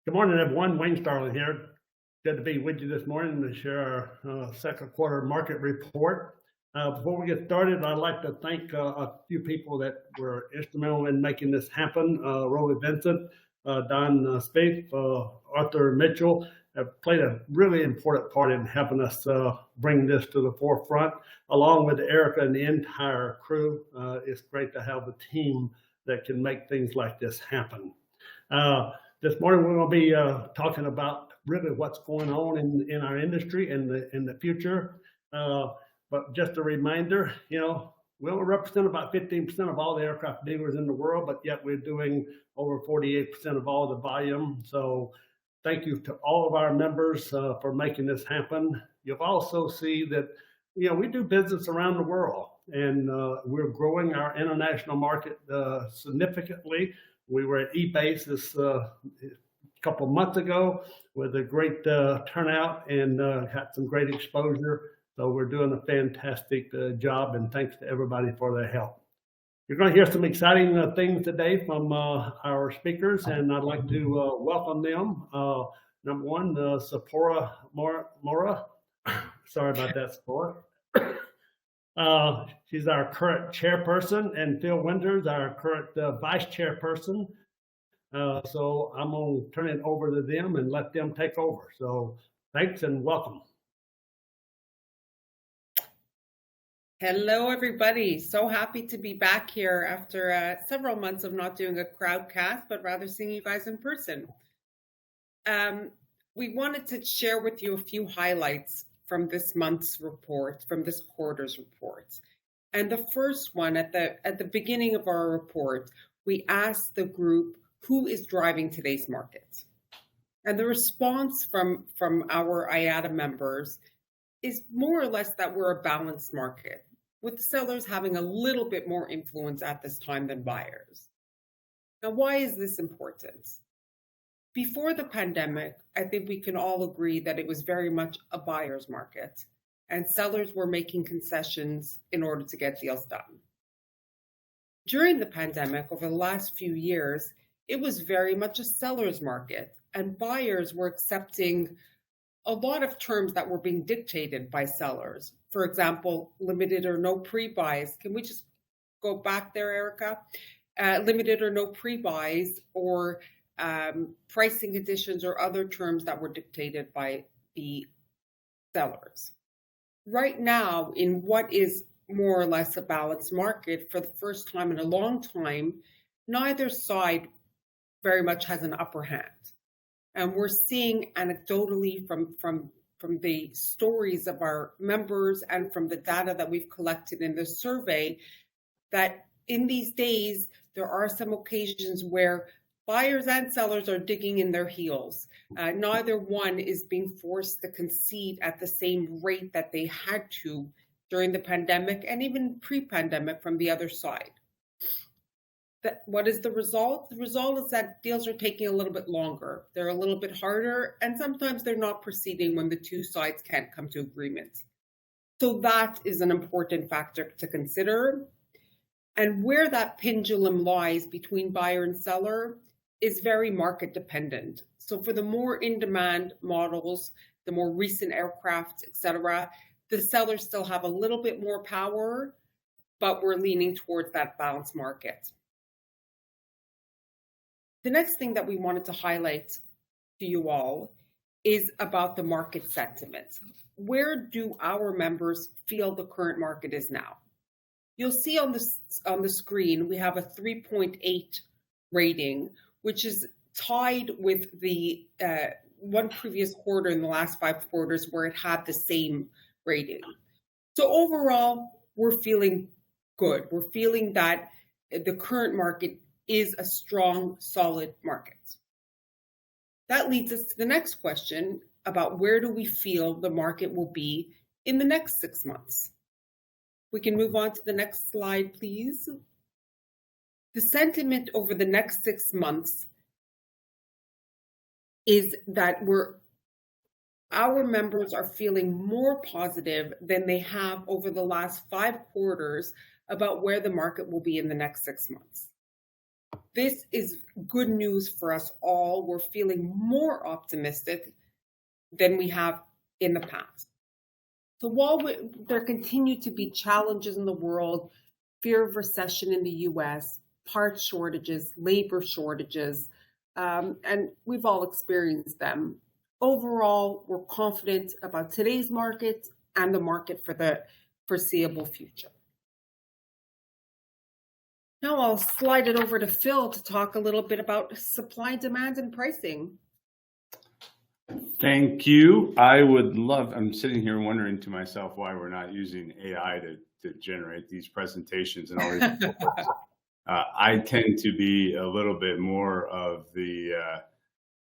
Good morning, everyone. Wayne Starling here. Good to be with you this morning to share our second quarter market report. Before we get started, I'd like to thank a few people that were instrumental in making this happen. Roly Vincent, Don Spaeth, Arthur Mitchell have played a really important part in helping us bring this to the forefront, along with Erica and the entire crew. It's great to have a team that can make things like this happen. This morning, we're going to be talking about really what's going on in our industry in the future. But just a reminder, we only represent about 15% of all the aircraft dealers in the world, but yet we're doing over 48% of all the volume. So thank you to all of our members for making this happen. You'll also see that, we do business around the world, and we're growing our international market significantly. We were at eBase this a couple of months ago with a great turnout and had some great exposure. So we're doing a fantastic job, and thanks to everybody for their help. You're going to hear some exciting things today from our speakers, and I'd like to welcome them. Number one, Zipporah Marmor. Sorry about that, Zipporah. She's our current chairperson, and Phil Winters, our current vice chairperson. So I'm going to turn it over to them and let them take over. So thanks and welcome. Hello, everybody. So happy to be back here after several months of not doing a crowdcast, but rather seeing you guys in person. We wanted to share with you a few highlights from this month's report, from this quarter's report. And the first one, at the beginning of our report, we asked the group, who is driving today's market? And the response from our IADA members is more or less that we're a balanced market, with sellers having a little bit more influence at this time than buyers. Now, why is this important? Before the pandemic, I think we can all agree that it was very much a buyer's market, and sellers were making concessions in order to get deals done. During the pandemic, over the last few years, it was very much a seller's market, and buyers were accepting a lot of terms that were being dictated by sellers. For example, limited or no pre-buys. Can we just go back there, Erica? Limited or no pre-buys, or pricing conditions or other terms that were dictated by the sellers. Right now, in what is more or less a balanced market, for the first time in a long time, neither side very much has an upper hand. And we're seeing anecdotally from the stories of our members and from the data that we've collected in the survey that in these days, there are some occasions where buyers and sellers are digging in their heels. Neither one is being forced to concede at the same rate that they had to during the pandemic and even pre-pandemic from the other side. What is the result? The result is that deals are taking a little bit longer. They're a little bit harder, and sometimes they're not proceeding when the two sides can't come to agreement. So that is an important factor to consider. And where that pendulum lies between buyer and seller is very market dependent. So for the more in-demand models, the more recent aircraft, etc., the sellers still have a little bit more power, but we're leaning towards that balanced market. The next thing that we wanted to highlight to you all is about the market sentiment. Where do our members feel the current market is now? You'll see on the screen, we have a 3.8 rating, which is tied with the one previous quarter in the last 5 quarters where it had the same rating. So overall, we're feeling good. We're feeling that the current market is a strong, solid market. That leads us to the next question about where do we feel the market will be in the next 6 months. We can move on to the next slide, please. The sentiment over the next 6 months is that our members are feeling more positive than they have over the last 5 quarters about where the market will be in the next 6 months. this is good news for us all. We're feeling more optimistic than we have in the past. So while there continue to be challenges in the world, fear of recession in the US, part shortages, labor shortages, and we've all experienced them. Overall, we're confident about today's market and the market for the foreseeable future. Now I'll slide it over to Phil to talk a little bit about supply, demand, and pricing. Thank you. I'm sitting here wondering to myself why we're not using AI to generate these presentations and all these. I tend to be a little bit more of the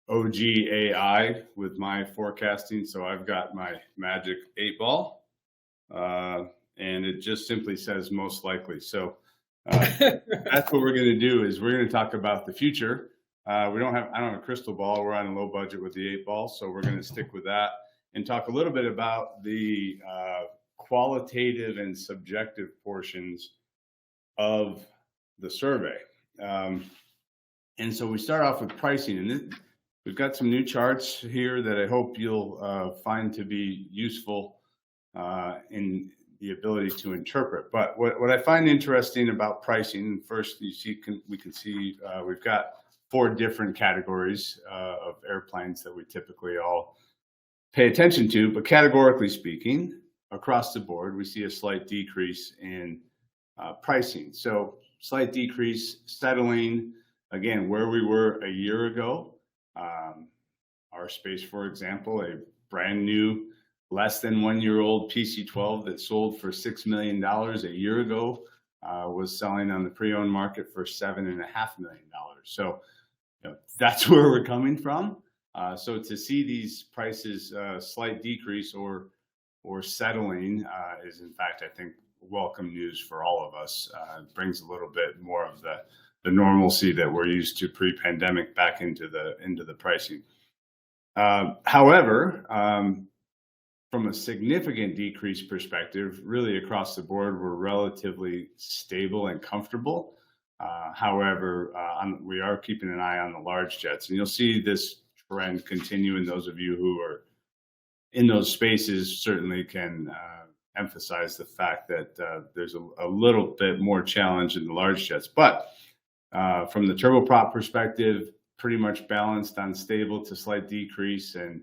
OG AI with my forecasting. So I've got my magic 8-ball and it just simply says most likely. So that's what we're going to do is we're going to talk about the future. I don't have a crystal ball. We're on a low budget with the 8-ball. So we're going to stick with that and talk a little bit about the qualitative and subjective portions of the survey. And so we start off with pricing, and we've got some new charts here that I hope you'll find to be useful in the ability to interpret. But what I find interesting about pricing, first we can see we've got 4 different categories of airplanes that we typically all pay attention to, but categorically speaking, across the board, we see a slight decrease in pricing. So slight decrease, settling, again, where we were a year ago. Our Space, for example, a brand new, less than 1-year-old PC-12 that sold for $6 million a year ago was selling on the pre-owned market for $7.5 million. So that's where we're coming from. So to see these prices slight decrease or settling is, in fact, I think, welcome news for all of us. It brings a little bit more of the normalcy that we're used to pre-pandemic back into the pricing. However, from a significant decrease perspective, really across the board, we're relatively stable and comfortable. However, we are keeping an eye on the large jets, and you'll see this trend continue. And those of you who are in those spaces certainly can emphasize the fact that there's a little bit more challenge in the large jets. But from the turboprop perspective, pretty much balanced on stable to slight decrease, and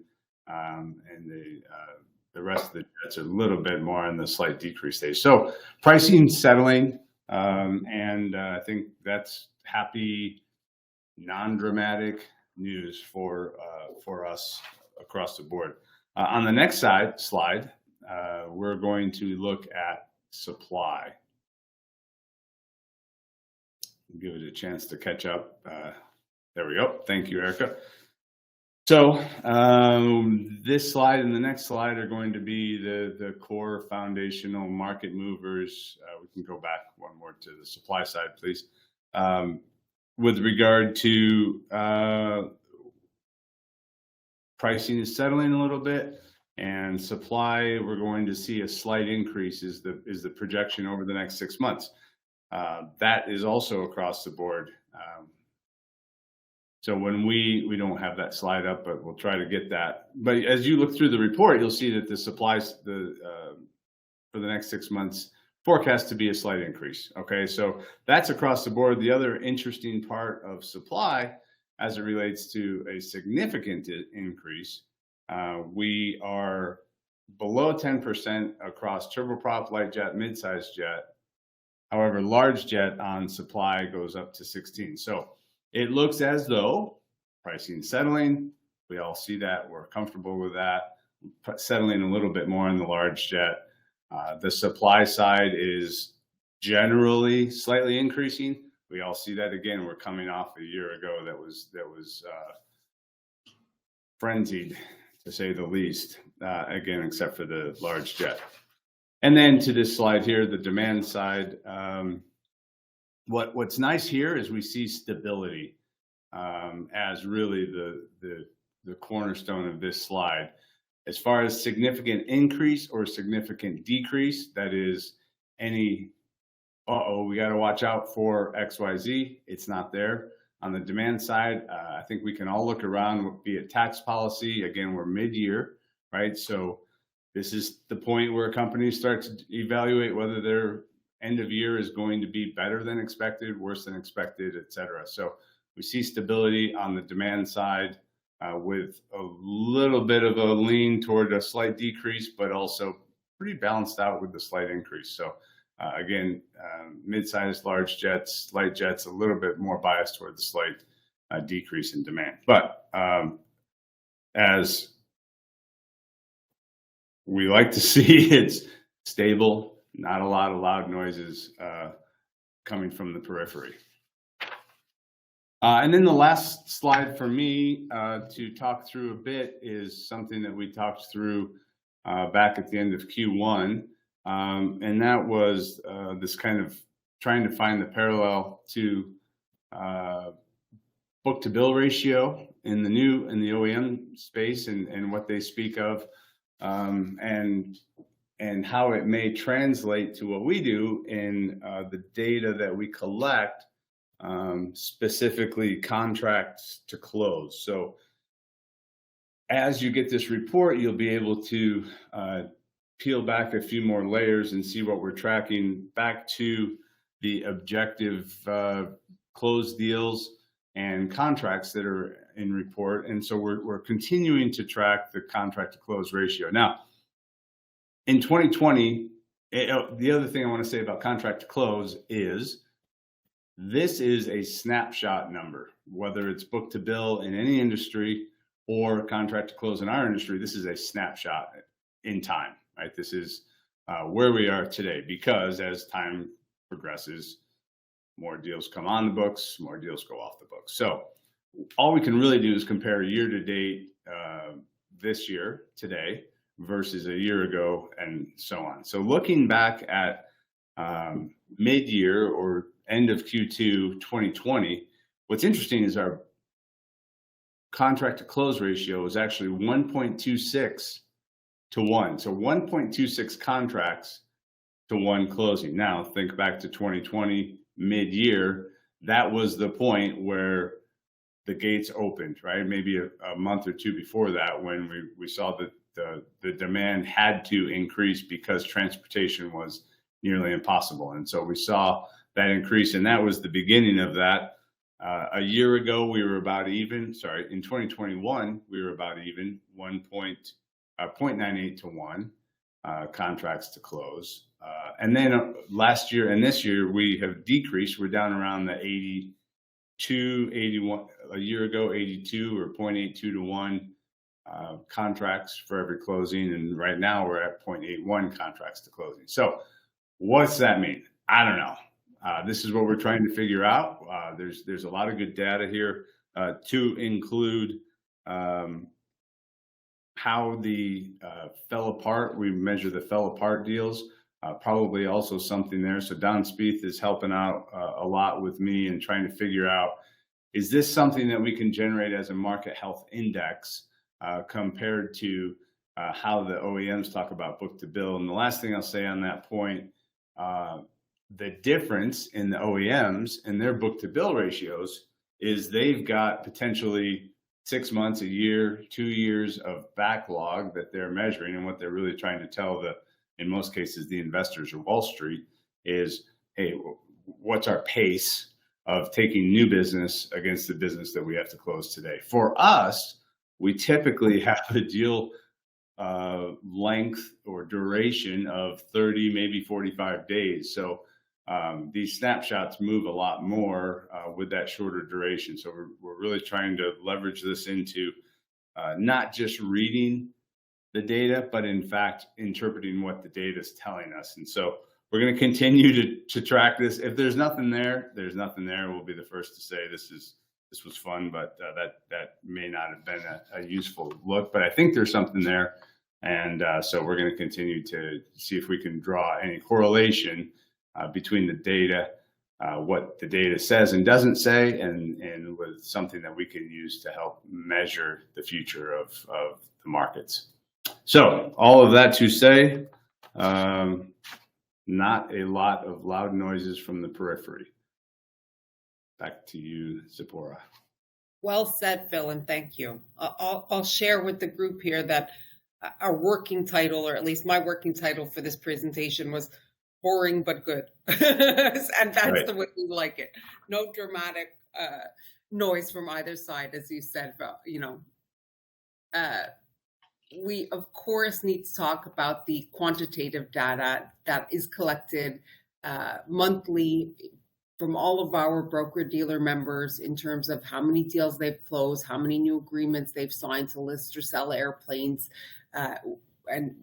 the rest of the jets are a little bit more on the slight decrease stage. So pricing settling, and I think that's happy, non-dramatic news for us across the board. On the next slide, we're going to look at supply. Give it a chance to catch up. There we go. Thank you, Erica. So this slide and the next slide are going to be the core foundational market movers. We can go back one more to the supply side, please. With regard to pricing is settling a little bit, and supply, we're going to see a slight increase is the projection over the next 6 months. That is also across the board. So when we don't have that slide up, but we'll try to get that. But as you look through the report, you'll see that the supplies for the next 6 months forecast to be a slight increase. Okay, so that's across the board. The other interesting part of supply, as it relates to a significant increase, we are below 10% across turboprop, light jet, mid-sized jet. However, large jet on supply goes up to 16. So it looks as though pricing settling. We all see that. We're comfortable with that. Settling a little bit more in the large jet. The supply side is generally slightly increasing. We all see that. Again, we're coming off a year ago that was frenzied, to say the least. Again, except for the large jet. And then to this slide here, the demand side. What's nice here is we see stability as really the cornerstone of this slide. As far as significant increase or significant decrease, that is any, we got to watch out for XYZ, it's not there. On the demand side, I think we can all look around, be it tax policy. Again, we're mid-year, right? So this is the point where companies start to evaluate whether their end of year is going to be better than expected, worse than expected, et cetera. So we see stability on the demand side with a little bit of a lean toward a slight decrease, but also pretty balanced out with the slight increase. So again, mid-sized, large jets, light jets, a little bit more biased toward the slight decrease in demand. But as we like to see, it's stable, not a lot of loud noises coming from the periphery. And then the last slide for me to talk through a bit is something that we talked through back at the end of Q1. And that was this kind of trying to find the parallel to book to bill ratio in the OEM space and what they speak of, and how it may translate to what we do in the data that we collect, specifically contracts to close. So as you get this report, you'll be able to peel back a few more layers and see what we're tracking back to the objective closed deals and contracts that are in report. And so we're continuing to track the contract to close ratio. Now, in 2020, the other thing I want to say about contract to close is this is a snapshot number, whether it's book to bill in any industry or contract to close in our industry. This is a snapshot in time, right? This is where we are today, because as time progresses, more deals come on the books, more deals go off the books. So all we can really do is compare year to date this year, today, versus a year ago, and so on. So looking back at mid-year or end of Q2 2020, what's interesting is our contract to close ratio is actually 1.26 to 1. So 1.26 contracts to 1 closing. Now think back to 2020 mid-year. That was the point where the gates opened, right? Maybe a month or two before that, when we saw that the demand had to increase because transportation was nearly impossible. And so we saw that increase, and that was the beginning of that. A year ago, we were about even. Sorry, in 2021, we were about even, 0.98 to 1 contracts to close. And then last year and this year, we have decreased. We're down around the 82, 81. A year ago, 82 or 0.82 to 1 contracts for every closing. And right now we're at 0.81 contracts to closing. So what's that mean? I don't know. This is what we're trying to figure out. There's a lot of good data here to include how the fell apart. We measure the fell apart deals, probably also something there. So Don Spieth is helping out a lot with me and trying to figure out, is this something that we can generate as a market health index compared to how the OEMs talk about book to bill? And the last thing I'll say on that point, the difference in the OEMs and their book to bill ratios is they've got potentially 6 months, a year, 2 years of backlog that they're measuring. And what they're really trying to tell in most cases, the investors or Wall Street is, hey, what's our pace of taking new business against the business that we have to close today? For us, we typically have a deal length or duration of 30, maybe 45 days. So these snapshots move a lot more with that shorter duration. So we're really trying to leverage this into not just reading the data, but in fact, interpreting what the data is telling us. And so we're going to continue to track this. If there's nothing there, there's nothing there. We'll be the first to say this was fun, but that may not have been a useful look. But I think there's something there. And so we're going to continue to see if we can draw any correlation between the data, what the data says and doesn't say, and with something that we can use to help measure the future of the markets. So all of that to say, not a lot of loud noises from the periphery. Back to you, Zipporah. Well said, Phil, and thank you. I'll share with the group here that our working title, or at least my working title for this presentation, was boring but good. And that's Right. the way we like it. No dramatic noise from either side, as you said, we, of course, need to talk about the quantitative data that is collected monthly from all of our broker-dealer members in terms of how many deals they've closed, how many new agreements they've signed to list or sell airplanes, and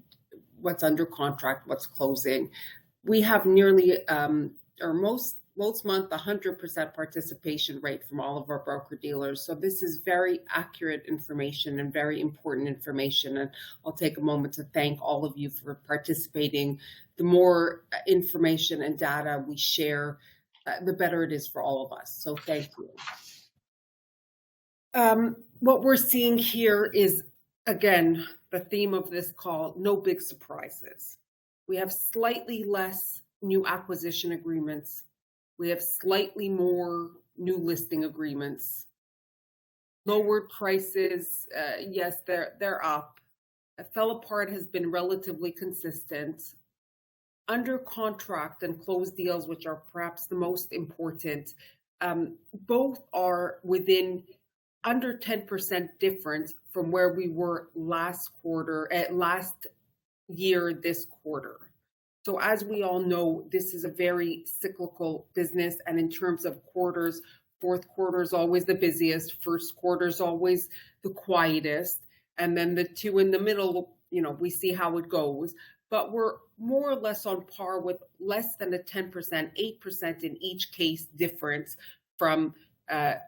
what's under contract, what's closing. We have nearly, or most month, 100% participation rate from all of our broker-dealers. So this is very accurate information and very important information. And I'll take a moment to thank all of you for participating. The more information and data we share, the better it is for all of us. So thank you. What we're seeing here is, again, the theme of this call, no big surprises. We have slightly less new acquisition agreements. We have slightly more new listing agreements. Lowered prices, yes, they're up. Fell apart has been relatively consistent. Under contract and closed deals, which are perhaps the most important, both are within under 10% difference from where we were last year, this quarter. So as we all know, this is a very cyclical business. And in terms of quarters, fourth quarter is always the busiest. First quarter is always the quietest. And then the two in the middle, we see how it goes. But we're more or less on par with less than a 10%, 8% in each case difference from a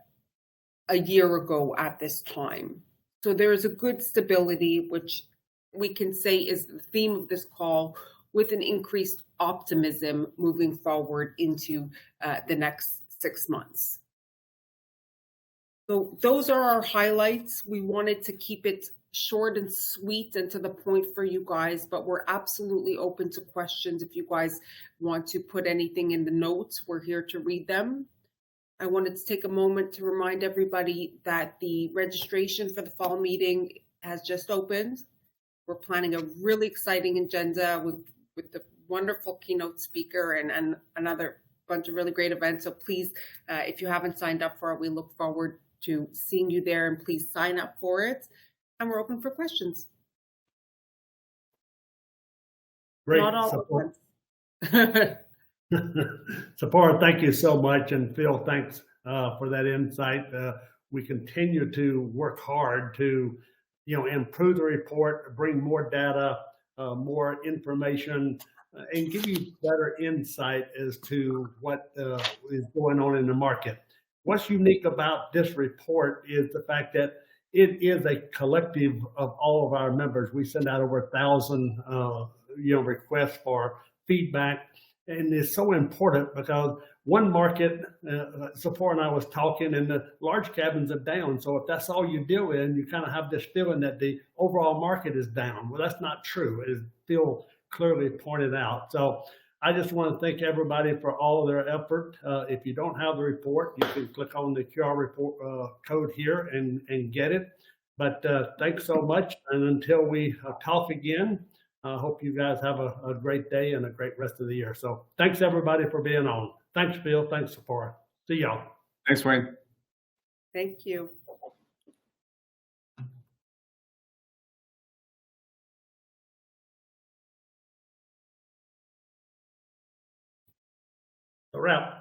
year ago at this time. So there's a good stability, which we can say is the theme of this call, with an increased optimism moving forward into the next 6 months. So those are our highlights. We wanted to keep it short and sweet and to the point for you guys, but we're absolutely open to questions. If you guys want to put anything in the notes, we're here to read them. I wanted to take a moment to remind everybody that the registration for the fall meeting has just opened. We're planning a really exciting agenda with the wonderful keynote speaker and another bunch of really great events. So please, if you haven't signed up for it, we look forward to seeing you there, and please sign up for it. And we're open for questions. Great. Not all Zipporah. open. Zipporah, thank you so much. And Phil, thanks for that insight. We continue to work hard to, improve the report, bring more data, more information, and give you better insight as to what is going on in the market. What's unique about this report is the fact that it is a collective of all of our members. We send out over 1,000, requests for feedback, and it's so important because one market, Zipporah and I was talking, and the large cabins are down. So if that's all you deal in, you kind of have this feeling that the overall market is down. Well, that's not true, as Phil clearly pointed out. So I just want to thank everybody for all of their effort. If you don't have the report, you can click on the QR report code here and get it. But thanks so much. And until we talk again, I hope you guys have a great day and a great rest of the year. So thanks everybody for being on. Thanks, Phil. Thanks, Zipporah. See y'all. Thanks, Wayne. Thank you. A wrap.